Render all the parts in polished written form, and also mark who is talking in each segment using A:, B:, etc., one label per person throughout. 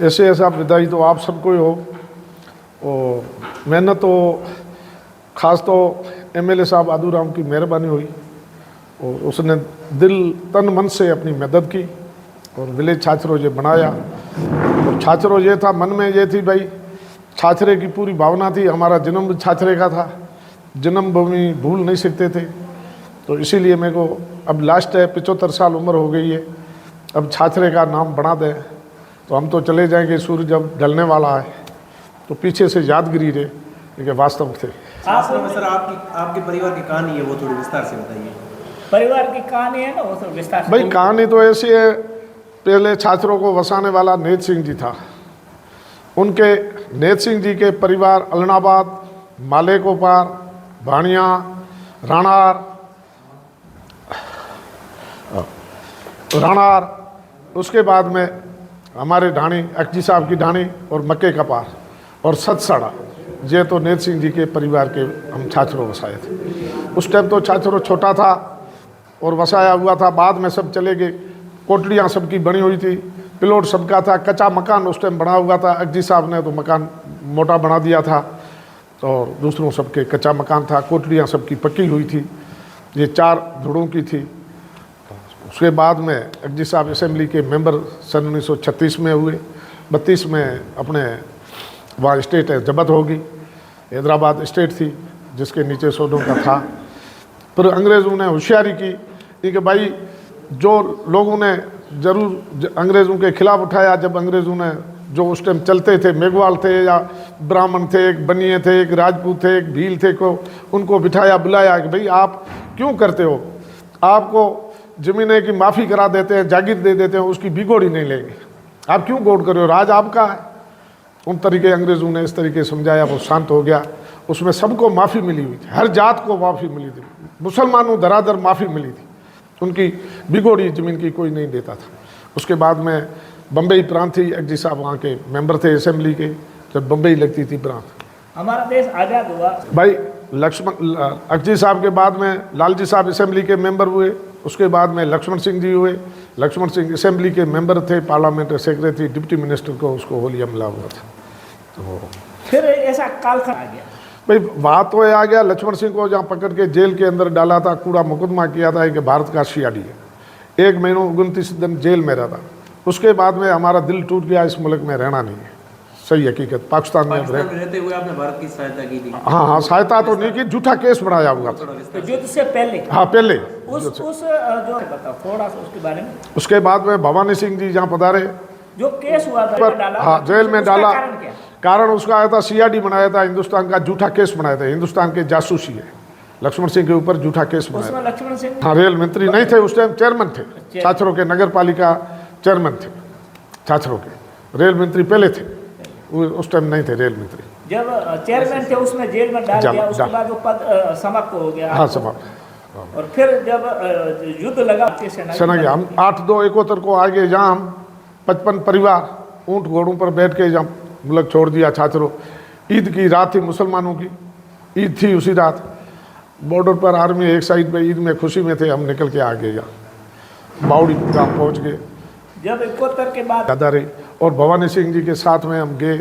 A: ऐसे ऐसा विदाई तो आप सबको ही हो। और मैंने तो ख़ास तो एमएलए साहब आदूराम की मेहरबानी हुई और उसने दिल तन मन से अपनी मदद की और विलेज छाछरो ये बनाया। और छाछरो ये था, मन में ये थी भाई, छाछरे की पूरी भावना थी, हमारा जन्म छाछरे का था, जन्मभूमि भूल नहीं सकते थे। तो इसीलिए मेरे को अब लास्ट है, 75 साल उम्र हो गई है, अब छाछरे का नाम बना दें तो हम तो चले जाएंगे, सूर्य जब ढलने वाला है तो पीछे से यादगिरी रहे लेकिन वास्तव थे।
B: सर आपके परिवार की कहानी है, वो थोड़ी विस्तार से बताइए।
C: परिवार की कहानी है ना, वो थोड़ी विस्तार से।
A: भाई कहानी तो ऐसी है, पहले छाछरों को वसाने वाला नेत सिंह जी था। उनके नेत सिंह जी के परिवार अलनाबाद, मालेकोपार, भाणिया, राणार, उसके बाद में हमारे ढाणी अक्जी साहब की ढाणी और मक्के का पार और सतसाड़ा, ये तो नेत सिंह जी के परिवार के हम छाछरों वसाए थे। उस टाइम तो छाछरों छोटा था और वसाया हुआ था, बाद में सब चले गए। कोटड़ियाँ सबकी बनी हुई थी, प्लॉट सबका था, कच्चा मकान उस टाइम बना हुआ था। अक्जी साहब ने तो मकान मोटा बना दिया था और दूसरों सबके कच्चा मकान था। कोटड़ियाँ सबकी पक्की हुई थी, ये 4 धुड़ों की थी। उसके बाद में अक्जी साहब असेंबली के मेंबर सन 1936 में हुए, 32 में अपने वहाँ स्टेट है जब्त होगी, हैदराबाद स्टेट थी जिसके नीचे सोडों का था। फिर अंग्रेज़ों ने होशियारी की कि भाई जो लोगों ने ज़रूर अंग्रेज़ों के खिलाफ उठाया, जब अंग्रेज़ों ने जो उस टाइम चलते थे, मेघवाल थे या ब्राह्मण थे, एक बनिए थे, एक राजपूत थे, एक भील थे, को उनको बिठाया, बुलाया कि भाई आप क्यों करते हो, आपको ज़मीनें की माफ़ी करा देते हैं, जागीर दे देते हैं, उसकी बिगोड़ी नहीं लेंगे, आप क्यों गोड़ कर रहे हो, राज आपका है। उन तरीके अंग्रेज़ों ने इस तरीके समझाया, वो शांत हो गया। उसमें सबको माफ़ी मिली हुई थी, हर जात को माफ़ी मिली थी, मुसलमानों दरादर माफ़ी मिली थी, उनकी बिगोड़ी ज़मीन की कोई नहीं देता था। उसके बाद में बम्बई प्रांत थी, अक्जी साहब वहाँ के मेंबर थे असेंबली के, जब बम्बई लगती थी प्रांत।
C: हमारा देश आज़ाद हुआ
A: भाई लक्ष्मण अक्जी साहब के बाद में लालजी साहब असेंबली के मेंबर हुए, उसके बाद में लक्ष्मण सिंह जी हुए। लक्ष्मण सिंह असेंबली के मेंबर थे, पार्लियामेंट्री सेक्रेटरी, डिप्टी मिनिस्टर को उसको होलिया मिला हुआ था। तो
C: फिर ऐसा कालखंड आ गया
A: भाई, बात तो आ गया, लक्ष्मण सिंह को जहाँ पकड़ के जेल के अंदर डाला था, कूड़ा मुकदमा किया था कि भारत का सीआईडी है, 1 महीना 29 दिन जेल में रहा था। उसके बाद में हमारा दिल टूट गया, इस मुल्क में रहना नहीं है, सही हकीकत। पाकिस्तान में
B: रहते हुए आपने भारत की सहायता की थी?
A: हाँ, सहायता तो नहीं की, झूठा केस बनाया हुआ था
C: युद्ध से पहले।
A: हाँ, पहले
C: जो बताओ थोड़ा सा उसके बारे में।
A: उसके बाद में भवानी सिंह जी जहाँ पधारे,
C: जो केस हुआ था
A: पर हाँ जेल में डाला, कारण उसका आया था, सीआईडी बनाया था, हिंदुस्तान का झूठा केस बनाया था, हिंदुस्तान के जासूसी है, लक्ष्मण सिंह के ऊपर झूठा केस बनाया।
C: लक्ष्मण सिंह
A: हाँ, रेल मंत्री नहीं थे उस टाइम, चेयरमैन थे, छाछरों के नगर पालिका चेयरमैन थे छाछरों के, रेल मंत्री पहले थे, उस टाइम नहीं थे रेल मंत्री।
C: जब चेयरमैन थे उसमें जेल में डाल दिया, उसके बाद वो पद समाप्त हो गया।
A: हाँ, समाप्त।
C: और फिर जब युद्ध लगा
A: सेना के, हम 8/2/71 को आगे जहाँ हम 55 परिवार ऊँट घोड़ों पर बैठ के जहाँ मुल्क छोड़ दिया छाछरों। ईद की रात थी, मुसलमानों की ईद थी, उसी रात बॉर्डर पर आर्मी एक साइड पे ईद में खुशी में थे, हम निकल के आ गए, यहाँ बावड़ी गाँव पहुँच गए।
C: जब 71 के बाद
A: ज़्यादा रही और भवानी सिंह जी के साथ में हम गए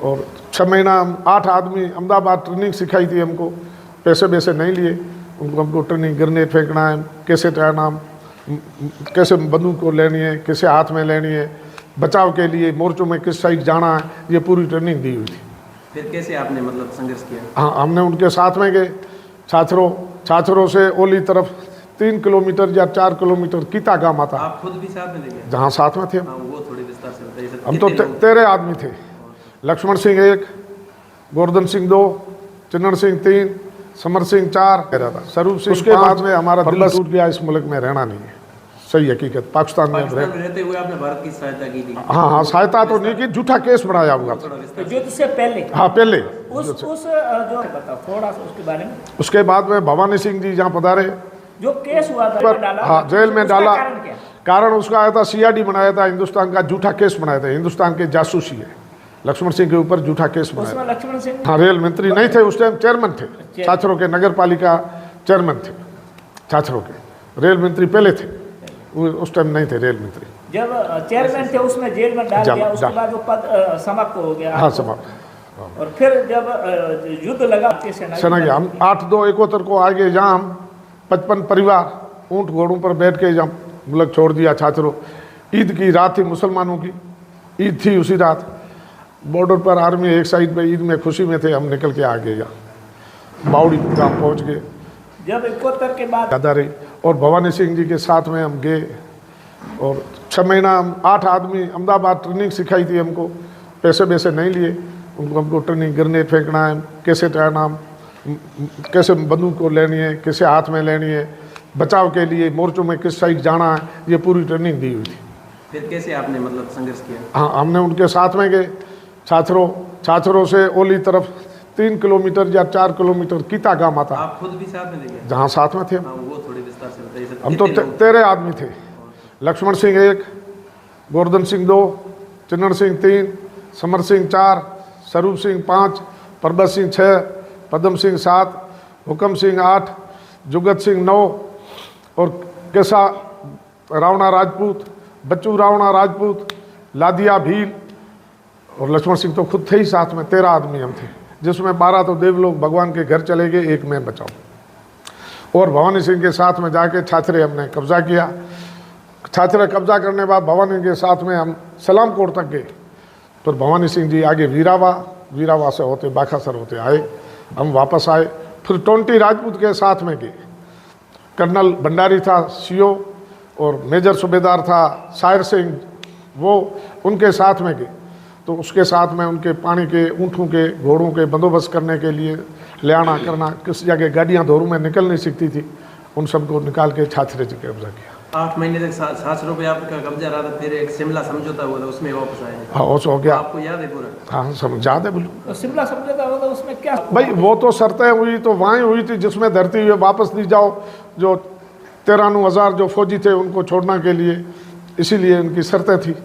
A: और 6 महीना हम 8 आदमी अहमदाबाद ट्रेनिंग सिखाई थी हमको, पैसे वैसे नहीं लिए, हमको ट्रेनिंग ग्रेनेड फेंकना है, कैसे तैरना, कैसे बंदूक को लेनी है, कैसे हाथ में लेनी है, बचाव के लिए मोर्चों में किस साइड जाना है, ये पूरी ट्रेनिंग दी हुई थी।
B: फिर कैसे आपने मतलब संघर्ष किया?
A: हाँ, हमने उनके साथ में गए, छाछरों से ओली तरफ 3 किलोमीटर या 4 किलोमीटर कीता गाँव आता।
B: आप खुद भी साथ में थे?
A: जहाँ साथ में थे
B: वो थोड़ी विस्तार से बताइए।
A: हम तो 13 आदमी थे, लक्ष्मण सिंह 1, गोवर्धन सिंह 2, चिन्नड़ सिंह 3, समर सिंह 4 कह रहा था, स्वरूप सिंह। उसके बाद में हमारा दिल टूट गया, इस मुल्क में रहना नहीं है, सही हकीकत। पाकिस्तान में
B: रहते हुए आपने भारत की सहायता की थी?
A: हाँ, सहायता तो नहीं की, झूठा केस बनाया हुआ था
C: युद्ध से पहले।
A: हाँ, पहले
C: जो बताओ थोड़ा सा उसके बारे में।
A: उसके बाद में भवानी सिंह जी जहाँ पधारे,
C: जो केस हुआ था
A: पर हाँ जेल में डाला, कारण उसका आया था, सीआईडी बनाया था, हिंदुस्तान का झूठा केस बनाया था, हिंदुस्तान के जासूसी है, लक्ष्मण सिंह के ऊपर झूठा केस बनाया।
C: लक्ष्मण सिंह
A: हाँ, रेल मंत्री नहीं थे उस टाइम, चेयरमैन थे, छाछरों के नगर पालिका चेयरमैन थे छाछरों के, रेल मंत्री पहले थे, उस टाइम नहीं थे रेल मंत्री।
C: जब चेयरमैन थे उसमें जेल में डाल
A: जा-
C: दिया, उसके
A: जा-
C: बाद वो पद समाप्त हो गया।
A: हाँ समाप्त।
C: और फिर जब युद्ध लगा
A: सेना के हम 8/2/71 को आगे जहाँ हम 55 परिवार ऊँट घोड़ों पर बैठ के जहाँ मुल्क छोड़ दिया छात्रों। ईद की रात थी मुसलमानों की, ईद थी उसी रात। बॉर्डर पर आर्मी एक साइड पे ईद में खुशी में थे, हम निकल के आ गए यहाँ बावड़ी गाँव पहुँच गए।
C: जब 71 के बाद
A: ज़्यादा रही और भवानी सिंह जी के साथ में हम गए और 6 महीना हम 8 आदमी अहमदाबाद ट्रेनिंग सिखाई थी हमको, पैसे वैसे नहीं लिए उनको। हमको ट्रेनिंग ग्रेनेड फेंकना है, कैसे तैरना, कैसे बंदूक को लेनी है, कैसे हाथ में लेनी है, बचाव के लिए मोर्चों में किस साइड जाना है, ये पूरी ट्रेनिंग दी हुई थी।
B: फिर कैसे आपने मतलब संघर्ष किया?
A: हाँ हमने उनके साथ में गए छात्रों से ओली तरफ 3 किलोमीटर या 4 किलोमीटर कीता गाँव आता,
B: आप खुद भी साथ में थे क्या?
A: जहाँ साथ में थे
B: हाँ, वो थोड़ी विस्तार से बताइए सर।
A: हम। तो
B: कितने लोग?
A: 13 आदमी थे। लक्ष्मण सिंह 1, गोवर्धन सिंह 2, चिन्नड़ सिंह 3, समर सिंह 4, स्वरूप सिंह 5, परबत सिंह 6, पदम सिंह 7, हुकम सिंह 8, जुगत सिंह 9 और केसा रावणा राजपूत, बच्चू रावणा राजपूत, लादिया भील और लक्ष्मण सिंह तो खुद थे ही साथ में। 13 आदमी हम थे, जिसमें 12 तो देवलोग भगवान के घर चले गए, 1 मैं बचाऊँ। और भवानी सिंह के साथ में जाके छात्रे हमने कब्जा किया। छात्रे कब्जा करने के बाद भवानी के साथ में हम सलामकोट तक गए। तो भवानी सिंह जी आगे वीरावा से होते बाखासर होते आए, हम वापस आए। फिर 20 राजपूत के साथ में गए। कर्नल भंडारी था सीओ और मेजर सूबेदार था शायर सिंह, वो उनके साथ में गए। तो उसके साथ में उनके पानी के ऊँटों के घोड़ों के बंदोबस्त करने के लिए ले आना करना, किस जगह गाड़ियाँ धोरू में निकल नहीं सकती थी, उन सबको निकाल के छात्रे से कब्जा किया।
B: 8 महीने तक छात्रों पे आपका कब्जा रहा था, फिर एक शिमला समझौता हुआ था, उसमें वापस आए।
A: हाँ वो हो गया।
B: आपको याद है पूरा?
A: हाँ समझा दे बिल्कुल।
C: तो शिमला समझौता होगा, उसमें क्या?
A: भाई वो तो शर्तें हुई तो वहाँ हुई थी जिसमें धरती हुई वापस दी जाओ, जो 93,000 जो फौजी थे उनको छोड़ना के लिए, इसीलिए उनकी शर्तें थी।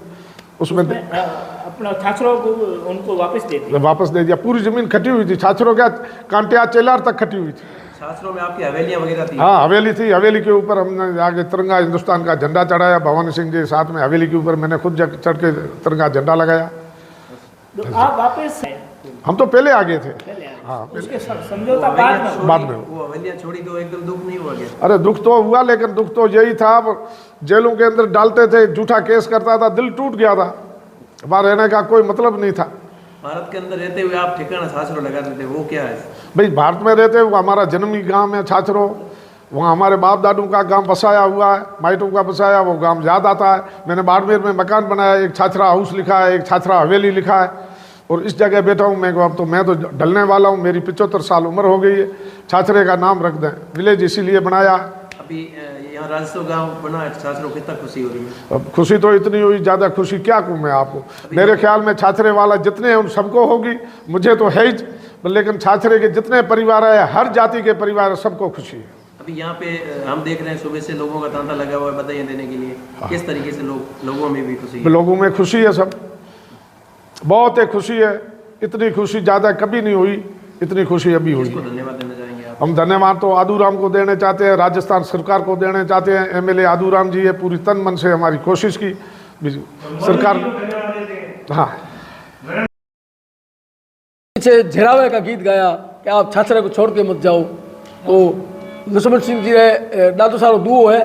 A: उसमें
C: अपना छात्रों को उनको वापस दे दिया।
A: वापस दे दिया। पूरी जमीन खटी हुई थी, छात्रों क्या कांटिया चेलार तक खटी हुई थी।
B: छात्रों में आपकी हवेलियां वगैरह थी?
A: हाँ हवेली थी, हवेली के ऊपर हमने आगे तिरंगा हिंदुस्तान का झंडा चढ़ाया। भवानी सिंह जी साथ में हवेली के ऊपर मैंने खुद चढ़ के तिरंगा झंडा लगाया।
C: तो आप वापस
A: हम तो पहले आ गए थे।
C: हाँ, उसके समझौता बाद में
B: वो हवेलियां छोड़ी तो एकदम दुख नहीं हुआ क्या?
A: अरे दुख तो हुआ, लेकिन दुख तो यही था, जेलों के अंदर डालते थे, झूठा केस करता था, दिल टूट गया था। वहाँ रहने का कोई मतलब नहीं था।
B: भारत के अंदर रहते हुए आप ठिकाना छात्रों लगाते थे, वो क्या है?
A: भाई भारत में रहते हुए हमारा जन्मी गांव है छात्रों, वहाँ हमारे बाप दादू का गांव बसाया हुआ है, माइटों का बसाया, वो गांव याद आता है। मैंने बाड़मेर में मकान बनाया, एक छात्रा हाउस लिखा है, एक छात्रा हवेली लिखा है, और इस जगह बैठा हूँ मैं। अब तो मैं तो ढलने वाला हूँ, मेरी 75 साल उम्र हो गई है। छात्रे का नाम रख दें, विलेज इसीलिए बनाया।
B: अभी यहाँ राजस्व गांव बना है, छात्रों को कितना खुशी हो रही है?
A: अब खुशी तो इतनी हुई, ज़्यादा खुशी क्या कहूँ मैं आपको। मेरे ख्याल में छात्रे वाला जितने हैं उन सबको होगी, मुझे तो है ही, लेकिन छात्रे के जितने परिवार है, हर जाति के परिवार, सबको खुशी है।
B: अभी यहाँ पे हम देख रहे हैं सुबह से लोगों का तांता लगा हुआ है बधाइयाँ देने के लिए, किस तरीके से लोगों में भी खुशी है?
A: लोगों में खुशी है, सब बहुत ही खुशी है। इतनी खुशी ज़्यादा कभी नहीं हुई, इतनी खुशी अभी हुई।
B: किसको धन्यवाद देना चाहेंगे आप?
A: हम धन्यवाद तो आदूराम को देने चाहते हैं, राजस्थान सरकार को देने चाहते हैं। एमएलए आदूराम जी है, पूरी तन मन से हमारी कोशिश की सरकार। हाँ
D: पीछे झेरावे का गीत गाया कि आप छात्रे को छोड़ के मत जाओ, तो लक्ष्मण सिंह जी ने ॾाढो सारो दुओ है।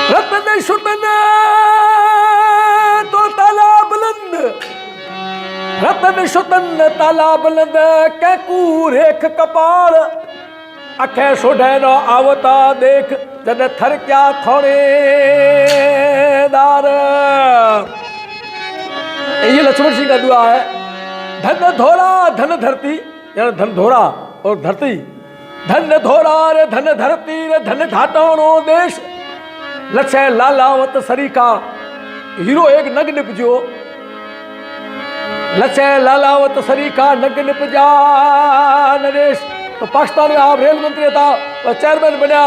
D: रतन शुतन तो ताला बुलंद, रतन शुतन ताला बुलंद, कैकू रेख कपाल, अखे सोढे न आवता देख, जन थर क्या थोड़ेदार। ये लक्ष्मण सिंह का दुआ है। धन धोरा धन धरती, यानी धन धोरा और धरती, धन धोरा रे धन धरती रे धन घाटाणो देश, लक्ष्य लालावत सरीका। हीरो एक नग निपजो, लक्ष्य लालावत सरीका नग निपजा नरेश। तो पाकिस्तान में आप रेल मंत्री था और चेयरमैन बना,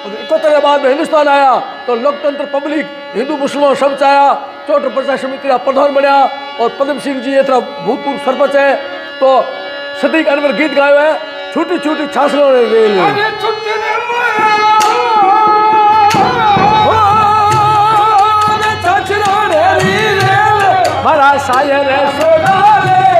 D: 71 के बाद में हिंदुस्तान आया तो लोकतंत्र पब्लिक हिंदू मुस्लिम सब चाया, चौट प्रजा समिति का प्रधान बना, और पदम सिंह जी ये तरह भूतपूर्व सरपंच है। तो सदीक अनवर गीत गायो है, छूटी छूटी छाछड़ों ने रेल
E: अरे छुट्टी ने
D: छाछड़ों ने रेल मारा शायर सोना रे